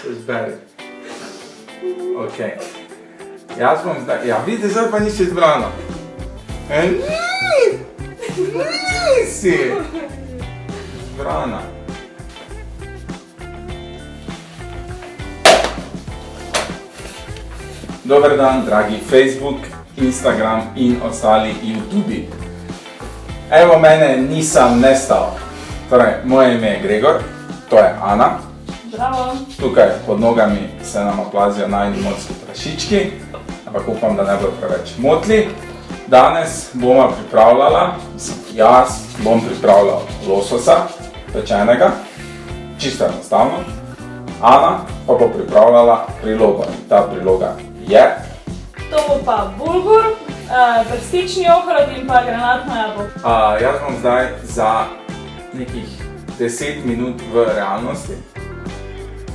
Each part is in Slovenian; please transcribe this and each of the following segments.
Zberi. Ok. Jaz bom zdaj, ja vidite, zdaj pa nisi izbrano. Nisi! Izbrana. Dober dan, dragi Facebook, Instagram in ostali YouTubi. Evo mene, nisem nestal. Torej, moje ime je Gregor, to je Ana. Zdravo. Tukaj pod nogami se nam oplazijo najni morski prašički, ampak upam, da ne bodo preveč motli. Danes bomo pripravljala, jaz bom pripravljal lososa, pečenega, čisto enostavno. Ana pa bo pripravljala prilogo in ta priloga je... To bo pa bulgur, brstični ohrovt in pa granatno jabolko. Jaz bom zdaj za nekih 10 minut v realnosti.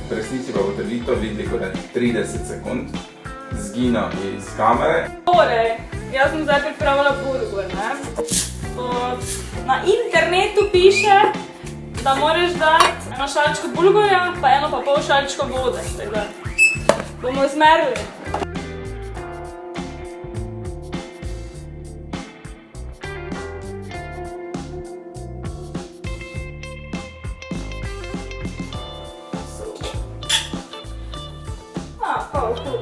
V resnici pa boste vi to videli kot 30 sekund zgino iz kamere. Torej, jaz sem zdaj pripravila bulgur, ne? Na internetu piše, da moraš dati eno šalčko bulgurja, pa eno pa pol šalčko vode. Tako bomo izmerili.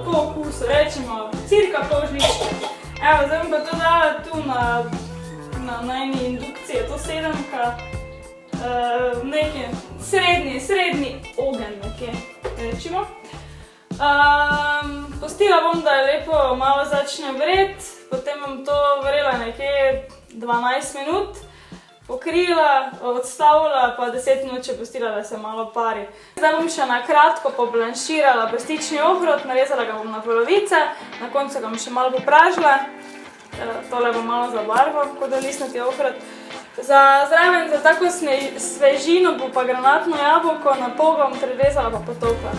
Po okusu, rečemo cirka pol žličke. Evo, zdaj bom pa to dala tu na eni indukciji, je to 7-ka, neki srednji ogenj nekje, rečemo. Pustila bom, da je lepo malo začne vreti, potem bom to vrela nekje 12 minut, pokrila, odstavila, pa 10 minut še pustila, da se malo pari. Zdaj bom še na kratko poblanširala brstični ohrovt, narezala ga bom na polovice, na koncu ga bom še malo popražila. Tole bom malo za barvo, kot da listnati ohrovt. Zraven za tako svežino bo pa granatno jabolko, na pol ga bom prerezala pa potopla.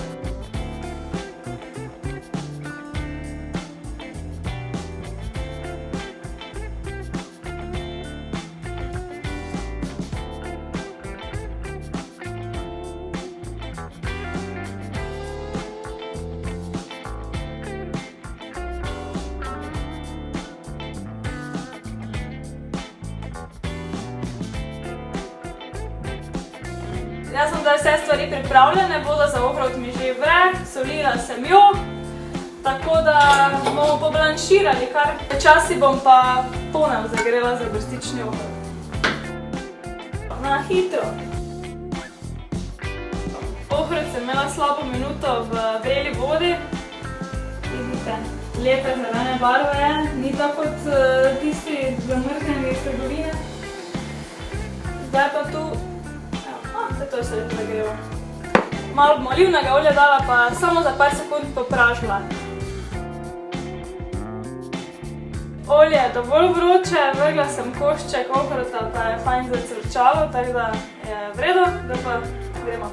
Jaz sem zdaj vse stvari pripravljene, voda za ohrovt mi že vre, solila sem jo, tako da bomo poblanširali kar. Počasi bom pa ponev zagrela za brstični ohrovt. Na hitro. Ohrovt sem imela slabo minuto v vreli vodi. Vidite, lepe zelene barve je, ni tako kot tisti zamrznjeni iz trgovine. Zdaj pa tu to je se lepo zagrelo. Malo bom olivnega olja dala, pa samo za par sekund popražila. Olje je dovolj vroče, vrgla sem košček ohrovta, pa je fajn zacrčalo, tako da je v redu, da pa gremo.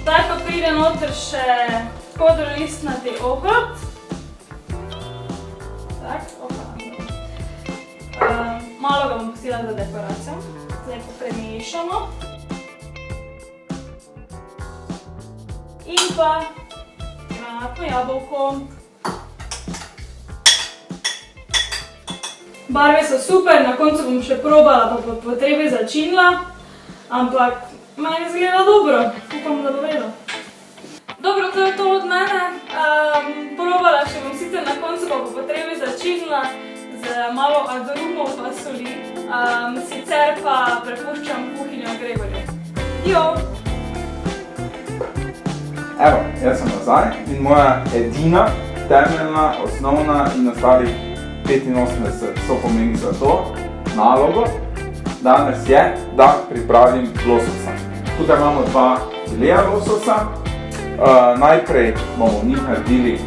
Zdaj pa pride noter še kodrolistnati ohrovt. Malo ga bom pustila za dekoracijo, zdaj pa premešamo. In pa granatno jabolko. Barve so super, na koncu bom še probala, pa po potrebi začinila, ampak meni izgleda dobro, upam, da bo vedel. Dobro, to je to od mene, probala še bom sicer na koncu, pa po potrebi začinila z malo agrumov pa soli, sicer pa prepuščam kuhinjo Gregorju. Jo! Evo, jaz sem nazaj in moja edina, temeljna, osnovna in ostalih 85 so pomembni za to nalogo danes je, da pripravim lososa. Tukaj imamo dva fileja lososa. Najprej bomo v njih naredili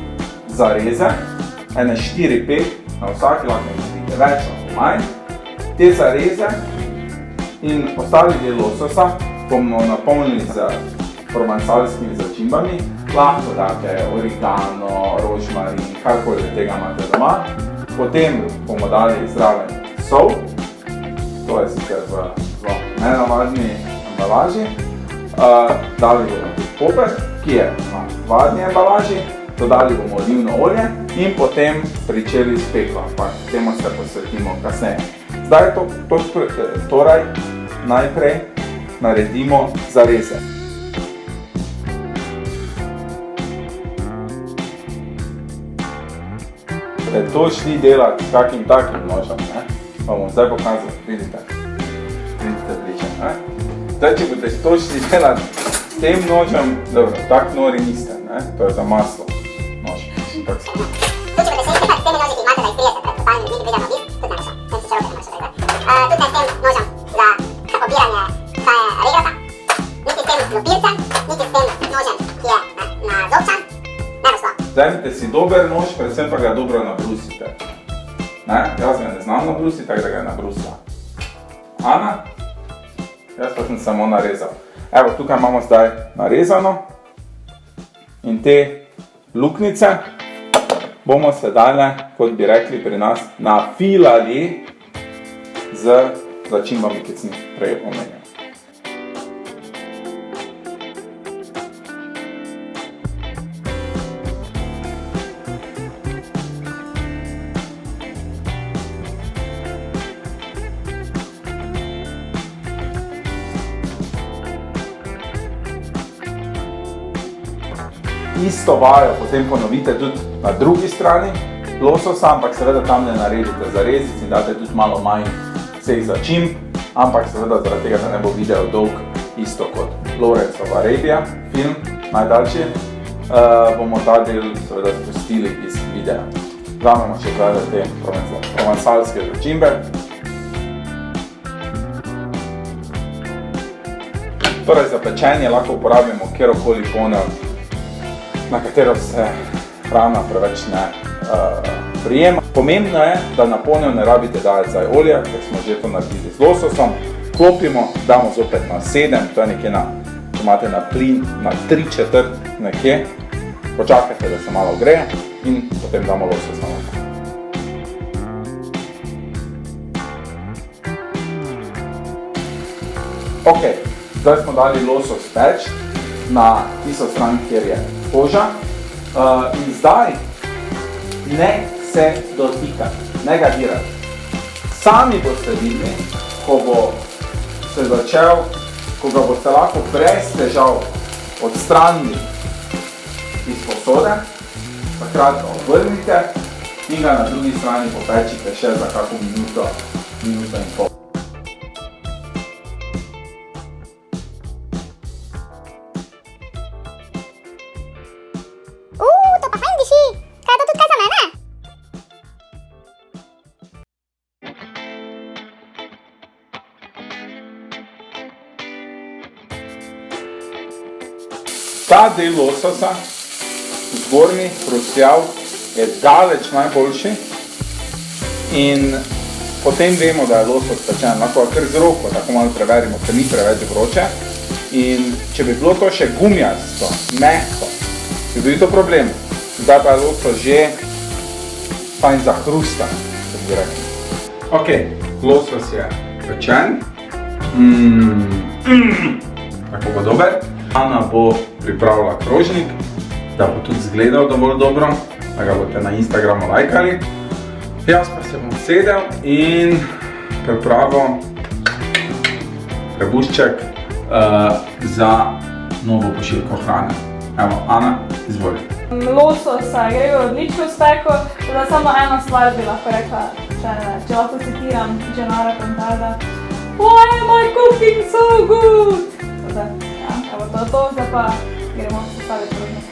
zareze, ene 4-5, na vsaki lahko naredite več ali manj. Te zareze in ostali del lososa bomo napolnili z provansalskimi začimbami. Lahko date origano, rožmarin, karkoli tega imate doma. Potem bomo dali zraven sol, To je sicer v zelo nenavadni embalaži. Dali bomo tudi poper, ki je na vadni embalaži. Dodali bomo olivno olje in potem pričeli s peklom, pa temu se posvetimo kasneje. Zdaj torej najprej naredimo zareze. To šli delati s kakim takim nožem, pa bom zdaj pokazal, vidite bliže. Zdaj, če boste to šli delati s tem nožem, dobro, tak nori niste, to je za maslo nož. Tu, če boste še nekaj s temi noži, ki imate za izprijete pred totalnim videom obisk, tudi ne šel, sem si široke ne šel. Tudi ne s tem nožem za obiranje saje regrata, niti s tem lupircem, niti s tem nožem, ki je na zobčan, ne bo šlo. Vzemite si dober nož, predvsem pa ga dobro nabrusite. Jaz ga ne znam nabrusiti, tako da ga je nabrusila Ana. Jaz pa sem samo narezal. Evo, tukaj imamo zdaj narezano in te luknjice bomo sedaj, kot bi rekli pri nas, nafilali z začimbami, ki sem prej omenil. Isto vajo potem ponovite tudi na drugi strani lososa, ampak seveda tam ne naredite zarezic in date tudi malo manj vseh začimb, ampak seveda zaradi tega, da ne bo video dolg, isto kot Lawrence of Arabia, film, najdaljši, bomo ta del seveda spustili iz videa. Vzamemo še zdaj te provansalske začimbe. Torej za pečenje lahko uporabimo kjerokoli ponev, na katero se hrana preveč ne prijema. Pomembno je, da na ponev ne rabite dajati zdaj olje, ker smo že to naredili z lososom. Klopimo, damo zopet na 7, to je nekje če imate na plin, na 3/4 nekje. Počakajte, da se malo greje in potem damo losos na noter. Ok, zdaj smo dali losos peč na tisto stran, kjer je koža. In zdaj ne se dotikati, ne ga dirati. Sami boste videli, ko bo se začel, ko ga boste lahko brez težav odstranili iz posode, takrat ga obrnite in ga na drugi strani popečite še za kako minuto in pol. To pa fajn diši! Kaj je to tudi kaj za mene? Ta del lososa, zgornji hrustljav, je daleč najboljši in potem vemo, da je losos pečen. Lahko ga kar z roko tako malo preverimo, ker ni preveč vroče. In če bi bilo to še gumijasto, mehko, bi bil to problem. Zdaj pa je losos že fajn zahrustan, kot bi rekli. Ok, losos je pečen. Tako bo dober. Ana bo pripravila krožnik, da bo tudi izgledal dovolj dobro, da ga boste na Instagramu lajkali. Jaz pa se bom sedel in pripravil trebušček za novo pošiljko hrane. Evo, Ana, izvoli. Lososa je Gregor odlično spekel, da samo ena stvar bi lahko rekla, če lahko citiram Gennara Fontana. Why am I cooking so good? Evo, to je to, zdaj pa gremo sestaviti krožnik.